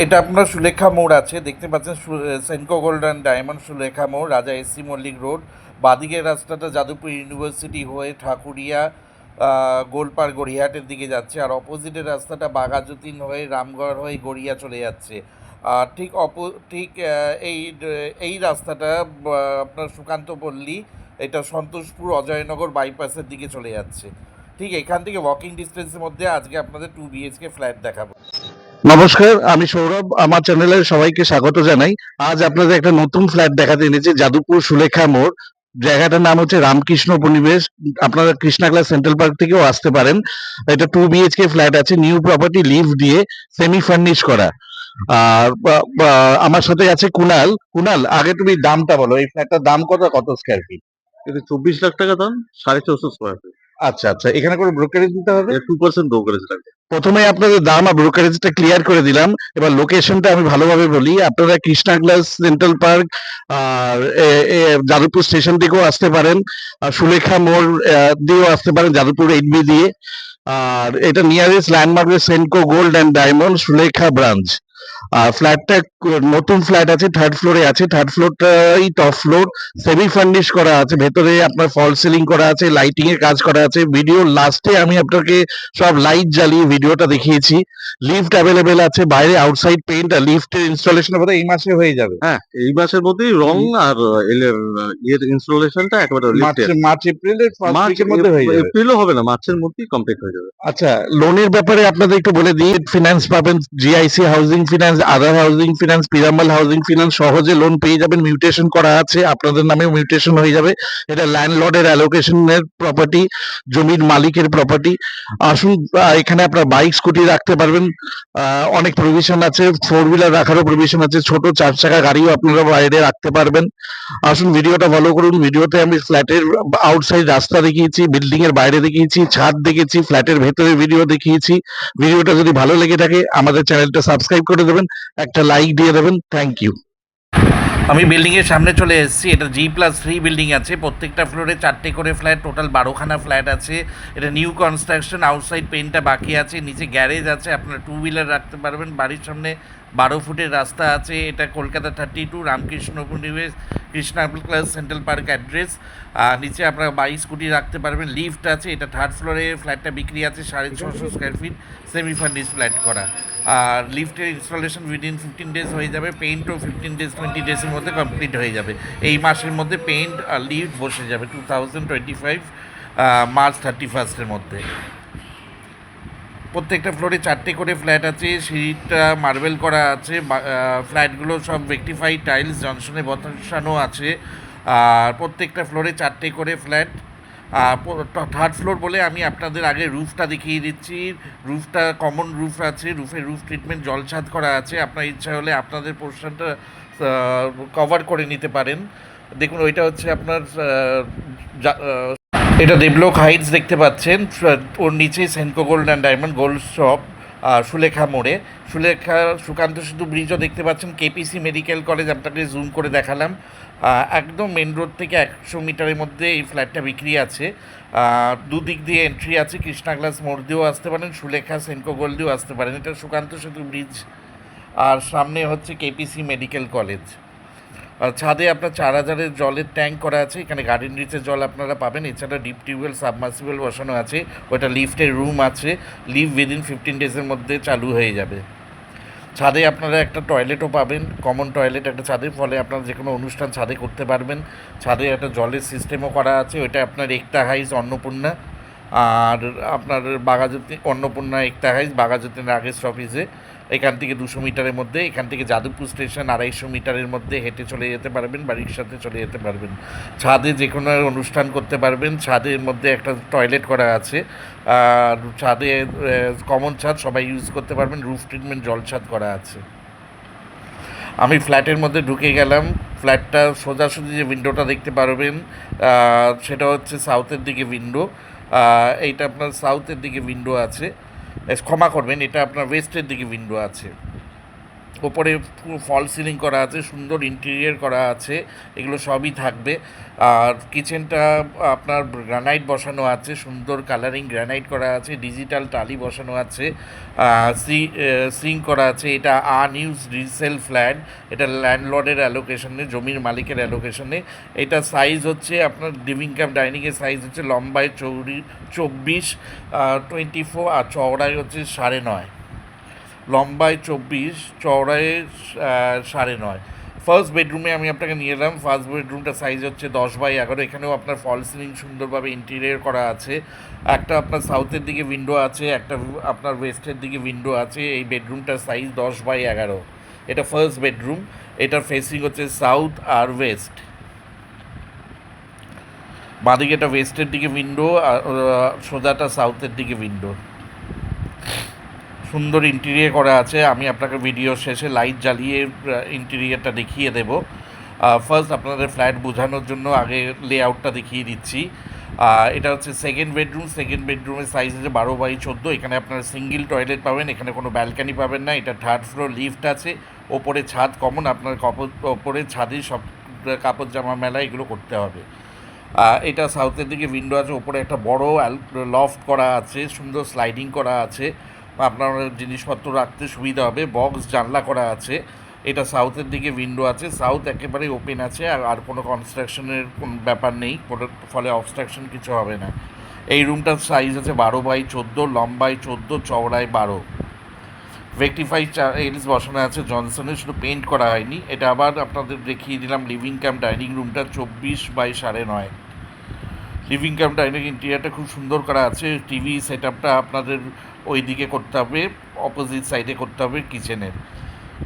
এটা আপনার সুলেখা মোড় আছে, দেখতে পাচ্ছেন Senco gold and diamond Sulekha মোড়, রাজা এসসি মল্লিক রোড। বাদিকের রাস্তাটা যাদবপুর ইউনিভার্সিটি হয়ে ঠাকুরিয়া গোলপাড় গড়িয়াহাটের দিকে যাচ্ছে, আর অপোজিটের রাস্তাটা বাঘাযতীন হয়ে রামগড় হয়ে গড়িয়া চলে যাচ্ছে। আর ঠিক এই এই রাস্তাটা আপনার সুকান্ত পল্লী, এটা সন্তোষপুর অজয়নগর বাইপাসের দিকে চলে যাচ্ছে। ঠিক এখান থেকে ওয়াকিং ডিস্টেন্সের মধ্যে আজকে আপনাদের 2 BHK ফ্ল্যাট দেখাবো। নমস্কার, আমি সৌরভ। আমার চ্যানেলে সবাইকে স্বাগত জানাই। আজ আপনাদের একটা নতুন ফ্ল্যাট দেখাতে এনেছি, যাদবপুর সুলেখা মোড়। জায়গাটার নাম হচ্ছে রামকৃষ্ণ পরিবেশ। আপনারা কৃষ্ণা ক্লাস সেন্ট্রাল পার্ক থেকেও আসতে পারেন। এটা 2 BHK ফ্ল্যাট আছে, নিউ প্রপার্টি, লিভ দিয়ে, সেমি ফার্নিশ করা। আর আমার সাথে আছে কুনাল। কুনাল, আগে তুমি দামটা বলো, এই ফ্ল্যাটটার দাম কত স্কোয়ার ফিট? এটা 24 লাখ টাকা দাম, 450 স্কোয়ার ফিট। আচ্ছা আচ্ছা, এখানে কোনো ব্রোকারেজ দিতে হবে? 2% ব্রোকারেজ লাগবে। প্রথমে আপনাদের দাম আর ব্রোকারেজটা ক্লিয়ার করে দিলাম। এবার লোকেশনটা আমি ভালোভাবে বলি। আপনারা কৃষ্ণা গ্লাস সেন্ট্রাল পার্ক আর যাদবপুর স্টেশন থেকেও আসতে পারেন, আর সুলেখা মোড় দিয়েও আসতে পারেন, যাদবপুর 8B দিয়ে। আর এটা nearest landmark Senco gold and diamond Sulekha branch. আর ফ্ল্যাটটা নতুন ফ্ল্যাট আছে, থার্ড ফ্লোরে আছে। থার্ড ফ্লোরটাই টপ ফ্লোর, সেমি ফার্নিশ করা আছে। ভেতরে আপনার ফল সিলিং করা আছে, লাইটিং এর কাজ করা আছে। ভিডিও লাস্টে আমি আপনাকে সব লাইট জ্বালিয়ে ভিডিওটা দেখিয়েছি। লিফট অ্যাভেলেবেল আছে, বাইরে আউটসাইড পেইন্ট আর লিফটের ইনস্টলেশন বোধহয় এই মাসে হয়ে যাবে। হ্যাঁ, এই মাসের মধ্যেই রং আর ইয়ের ইনস্টলেশনটা একেবারে লিফটের মার্চ এপ্রিলের ফার্স্ট উইকের মধ্যে হয়ে যাবে। এপ্রিলও হবে না, মার্চের মধ্যেই কমপ্লিট হয়ে যাবে। আচ্ছা, লোনের ব্যাপারে আপনাদের একটু বলে দিই। ফিনান্স পাবেন, জিআইসি হাউজিং ফিনান্স, আদার হাউজিং ফিনান্স, পিরামাল হাউজিং ফিনান্স, সহজে লোন পেয়ে যাবেন। মিউটেশন করা আছে, আপনাদের নামেও মিউটেশন হয়ে যাবে। এটা ল্যান্ডলর্ডের অ্যালোকেশনের প্রপার্টি, জমির মালিকের প্রপার্টি। আসুন, এখানে আপনার বাইক স্কুটি রাখতে পারবেন। অনেক প্রভিশন আছে, 4 হুইলার রাখারও প্রভিশন আছে। ছোট 4 চাকা গাড়িও আপনারা বাইরে রাখতে পারবেন। আসুন, ভিডিওটা ফলো করুন। ভিডিওতে আমি ফ্ল্যাটের আউটসাইড রাস্তা দেখিয়েছি, বিল্ডিং এর বাইরে দেখিয়েছি, ছাদ দেখেছি, ফ্ল্যাটের ভেতরে ভিডিও দেখিয়েছি। ভিডিওটা যদি ভালো লেগে থাকে আমাদের চ্যানেলটা সাবস্ক্রাইব করে দেবেন, একটা লাইক দিয়ে দেবেন। Thank you. আমি বিল্ডিংয়ের সামনে চলে এসেছি। এটা G+3 বিল্ডিং আছে, প্রত্যেকটা ফ্লোরে 4টে করে ফ্ল্যাট, টোটাল 12খানা ফ্ল্যাট আছে। এটা নিউ কনস্ট্রাকশন, আউটসাইড পেইন্টটা বাকি আছে, নিচে গ্যারেজ আছে, আপনার 2 হুইলার রাখতে পারবেন। বাড়ির সামনে 12 ফুটের রাস্তা আছে। এটা কলকাতা 32, রামকৃষ্ণ পরিবেশ, Krishna class central park address. নিচে আপনার বাইক স্কুটি রাখতে পারবেন, লিফট আছে। এটা থার্ড ফ্লোরে ফ্ল্যাটটা বিক্রি আছে, 650 square feet, semi furnish flat করা। আর লিফটের ইনস্টলেশন উইদিন 15 ডেজ হয়ে যাবে, পেইন্টও 15 ডেজ 20 ডেজের মধ্যে কমপ্লিট হয়ে যাবে। এই মাসের মধ্যে পেইন্ট আর লিফট বসে যাবে 2025 মার্চ 31 মধ্যে। প্রত্যেকটা ফ্লোরে 4টে করে ফ্ল্যাট আছে, সিঁড়িটা মার্বেল করা আছে। ফ্ল্যাটগুলো সব রেক্টিফাইড টাইলস জনসনে বসানো আছে। আর প্রত্যেকটা ফ্লোরে 4টে করে ফ্ল্যাট। থার্ড ফ্লোর বলে আমি আপনাদের আগে রুফটা দেখিয়ে দিচ্ছি। রুফটা কমন রুফ আছে, রুফ ট্রিটমেন্ট জলছাদ করা আছে। আপনার ইচ্ছা হলে আপনাদের পোর্শনটা কভার করে নিতে পারেন। দেখুন, ওইটা হচ্ছে আপনার এটা দেবলোক হাইটস দেখতে পাচ্ছেন। ওর নিচে Senco gold and diamond gold shop, Sulekha মোড়ে। সুকান্ত সেতু ব্রিজও দেখতে পাচ্ছেন। কেপিসি মেডিকেল কলেজ আপনাকে জুম করে দেখালাম। একদম মেন রোড থেকে 100 মিটারের মধ্যে এই ফ্ল্যাটটা বিক্রি আছে। দুদিক দিয়ে এন্ট্রি আছে, কৃষ্ণা গ্লাস মোড় দিয়েও আসতে পারেন, সুলেখা সেনকো গোল্ড দিয়েও আসতে পারেন। এটা সুকান্ত সেতু ব্রিজ, আর সামনে হচ্ছে কেপিসি মেডিকেল কলেজ। ছাদে আপনার 4000-এর জলের ট্যাঙ্ক করা আছে, এখানে গার্ডেন রিচের জল আপনারা পাবেন। এছাড়া ডিপ টিউবওয়েল সাবমার্সিবল বসানো আছে। ওটা লিফটের রুম আছে, লিফট উইদিন 15 ডেজের মধ্যে চালু হয়ে যাবে। ছাদে আপনারা একটা টয়লেটও পাবেন, কমন টয়লেট একটা ছাদে, ফলে আপনারা যে কোনো অনুষ্ঠান ছাদে করতে পারবেন। ছাদে একটা জলের সিস্টেমও করা আছে। ওইটা আপনার একতা হাইস অন্নপূর্ণা, আর আপনার বাঘাযতীন অন্নপূর্ণা একতা হাইস বাঘাযতীনের আগের স্টপেজে। এখান থেকে 200 মিটারের মধ্যে, এখান থেকে যাদবপুর স্টেশন 250 মিটারের মধ্যে হেঁটে চলে যেতে পারবেন, বাড়ির সাথে চলে যেতে পারবেন। ছাদে যে কোনো অনুষ্ঠান করতে পারবেন। ছাদের মধ্যে একটা টয়লেট করা আছে, আর ছাদে কমন ছাদ সবাই ইউজ করতে পারবেন। রুফ ট্রিটমেন্ট জল ছাদ করা আছে। আমি ফ্ল্যাটের মধ্যে ঢুকে গেলাম। ফ্ল্যাটটা সোজাসুজি যে উইন্ডোটা দেখতে পারবেন সেটা হচ্ছে সাউথের দিকে উইন্ডো। এইটা আপনার সাউথের দিকে উইন্ডো আছে, ক্ষমা করবেন, এটা আপনার ওয়েস্টের দিকে উইন্ডো আছে। ওপরে পুরো ফল সিলিং করা আছে, সুন্দর ইন্টেরিয়র করা আছে, এগুলো সবই থাকবে। আর কিচেনটা আপনার গ্রানাইট বসানো আছে, সুন্দর কালারিং গ্রানাইট করা আছে, ডিজিটাল টালি বসানো আছে, সিঙ্ক করা আছে। এটা আনইউজ রিসেল ফ্ল্যাট, এটা ল্যান্ডলর্ডের অ্যালোকেশনে, জমির মালিকের অ্যালোকেশনে। এটা সাইজ হচ্ছে আপনার লিভিং কাম ডাইনিংয়ের সাইজ হচ্ছে লম্বায় 24, 24, আর চওড়ায় হচ্ছে 9.5। লম্বায় 24, চওড়ায় 9.5। ফার্স্ট বেডরুমে আমি আপনাকে নিয়ে এলাম। ফার্স্ট বেডরুমটা সাইজ হচ্ছে 10/11। এখানেও আপনার ফল সিলিং সুন্দরভাবে ইন্টেরিয়র করা আছে। একটা আপনার সাউথের দিকে উইন্ডো আছে, একটা আপনার ওয়েস্টের দিকে উইন্ডো আছে। এই বেডরুমটার সাইজ 10/11। এটা ফার্স্ট বেডরুম, এটার ফেসিং হচ্ছে সাউথ আর ওয়েস্ট। বাঁদিকে এটা ওয়েস্টের দিকে উইন্ডো, আর সোজাটা সাউথের দিকে উইন্ডো। সুন্দর ইন্টেরিয়র করা আছে। আমি আপনাকে ভিডিও শেষে লাইট জ্বালিয়ে ইন্টেরিয়রটা দেখিয়ে দেব। ফার্স্ট আপনাদের ফ্ল্যাট বোঝানোর জন্য আগে লেআউটটা দেখিয়ে দিচ্ছি। এটা হচ্ছে সেকেন্ড বেডরুম। সেকেন্ড বেডরুমের সাইজ হচ্ছে 12/14। এখানে আপনারা সিঙ্গেল টয়লেট পাবেন, এখানে কোনো ব্যালকানি পাবেন না। এটা থার্ড ফ্লোর, লিফট আছে, ওপরে ছাদ কমন। আপনার ওপরে ছাদে সব কাপড় জামা মেলা এগুলো করতে হবে। এটা সাউথের দিকে উইন্ডো আছে, ওপরে একটা বড় লফট করা আছে, সুন্দর স্লাইডিং করা আছে, আপনার জিনিসপত্র রাখতে সুবিধা হবে। বক্স জানলা করা আছে। এটা সাউথের দিকে উইন্ডো আছে, সাউথ একেবারে ওপেন আছে, আর কোনো কনস্ট্রাকশনের কোনো ব্যাপার নেই, ফলে অবস্ট্রাকশন কিছু হবে না। এই রুমটার সাইজ আছে 12/14, লম্বায় 14, চওড়ায় 12। রেকটিফাই এলস বসানো আছে জনসনের, শুধু পেন্ট করা হয়নি। এটা আবার আপনাদের দেখিয়ে দিলাম লিভিং কাম ডাইনিং রুমটা 24/9.5। লিভিং কাম ডাইনিং ইন্টেরিয়ারটা খুব সুন্দর করা আছে। টিভি সেট আপটা আপনাদের ওই দিকে করতে হবে, অপোজিট সাইডে করতে হবে কিচেনের।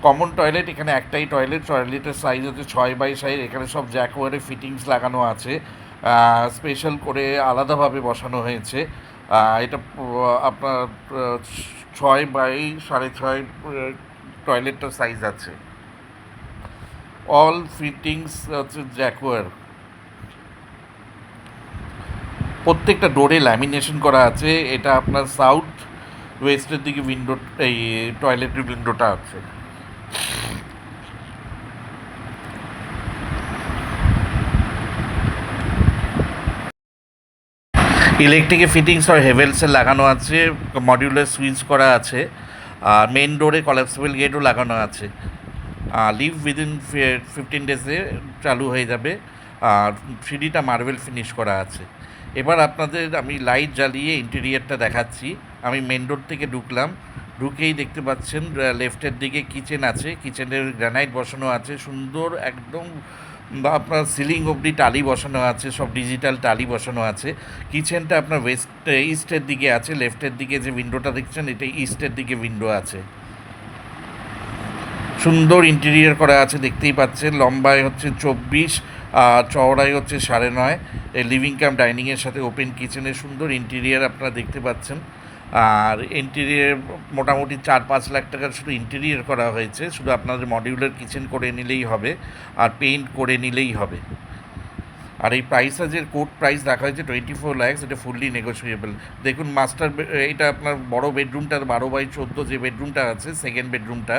কমন টয়লেট, এখানে একটাই টয়লেট। টয়লেটের সাইজ হচ্ছে 6/6। এখানে সব জ্যাকওয়ারে ফিটিংস লাগানো আছে, স্পেশাল করে আলাদাভাবে বসানো হয়েছে। এটা আপনার 6/6.5 টয়লেটটার সাইজ আছে। অল ফিটিংস হচ্ছে জ্যাকওয়ার। প্রত্যেকটা ডোরে ল্যামিনেশন করা আছে। এটা আপনার সাউথ ওয়েস্টের দিকে উইন্ডো, এই টয়লেটের উইন্ডোটা আছে। ইলেকট্রিকের ফিটিংস আর হেভেলসের লাগানো আছে, মডিউলার সুইচ করা আছে, আর মেন ডোরে কলাপসেবল গেটও লাগানো আছে। লিভ উইদিন 15 ডেজে চালু হয়ে যাবে। আর সিঁড়িটা মার্বেল ফিনিশ করা আছে। এবার আপনাদের আমি লাইট জ্বালিয়ে ইন্টেরিয়রটা দেখাচ্ছি। আমি মেন ডোর থেকে ঢুকলাম, ঢুকেই দেখতে পাচ্ছেন লেফটের দিকে কিচেন আছে। কিচেনের গ্রানাইট বসানো আছে, সুন্দর একদম আপনার সিলিং অবধি টালি বসানো আছে, সব ডিজিটাল টালি বসানো আছে। কিচেনটা আপনার ইস্টের দিকে আছে। লেফটের দিকে যে উইন্ডোটা দেখছেন, এটা ইস্টের দিকে উইন্ডো আছে। সুন্দর ইন্টেরিয়র করা আছে, দেখতেই পাচ্ছেন। লম্বায় হচ্ছে 24, চওড়ায় হচ্ছে 9.5। এই লিভিং কাম ডাইনিংয়ের সাথে ওপেন কিচেনের সুন্দর ইন্টেরিয়র আপনারা দেখতে পাচ্ছেন। আর ইন্টেরিয়র মোটামুটি 4-5 লাখ টাকার শুধু ইন্টেরিয়র করা হয়েছে। শুধু আপনাদের মডিউলার কিচেন করে নিলেই হবে, আর পেইন্ট করে নিলেই হবে। আর এই প্রাইসটা যে কোড প্রাইস রাখা হয়েছে 24 lakhs, এটা ফুললি নেগোসিয়েবল। দেখুন এটা আপনার বড় বেডরুমটা 12/14 যে বেডরুমটা আছে, সেকেন্ড বেডরুমটা,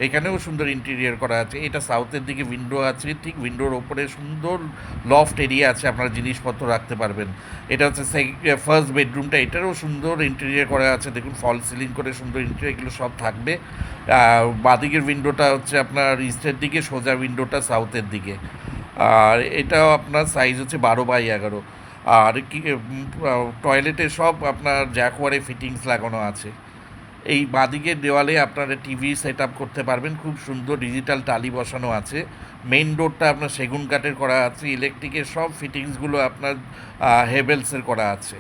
এখানেও সুন্দর ইন্টেরিয়র করা আছে। এটা সাউথের দিকে উইন্ডো আছে, ঠিক উইন্ডোর ওপরে সুন্দর লফট এরিয়া আছে, আপনারা জিনিসপত্র রাখতে পারবেন। এটা হচ্ছে ফার্স্ট বেডরুমটা, এটারও সুন্দর ইন্টেরিয়র করা আছে। দেখুন ফল সিলিং করে সুন্দর ইন্টেরিয়র, এগুলো সব থাকবে। বাঁদিকের উইন্ডোটা হচ্ছে আপনার ইস্টের দিকে, সোজা উইন্ডোটা সাউথের দিকে। আর এটাও আপনার সাইজ হচ্ছে 12/11। আর কি টয়লেটে সব আপনার জ্যাকওয়ারে ফিটিংস লাগানো আছে। এই বাঁদিকের দেওয়ালে আপনারা টিভি সেট আপ করতে পারবেন, খুব সুন্দর ডিজিটাল টালি বসানো আছে। মেইন ডোরটা আপনার সেগুন কাঠের করা আছে। ইলেকট্রিকের সব ফিটিংসগুলো আপনার হেভেলসের করা আছে।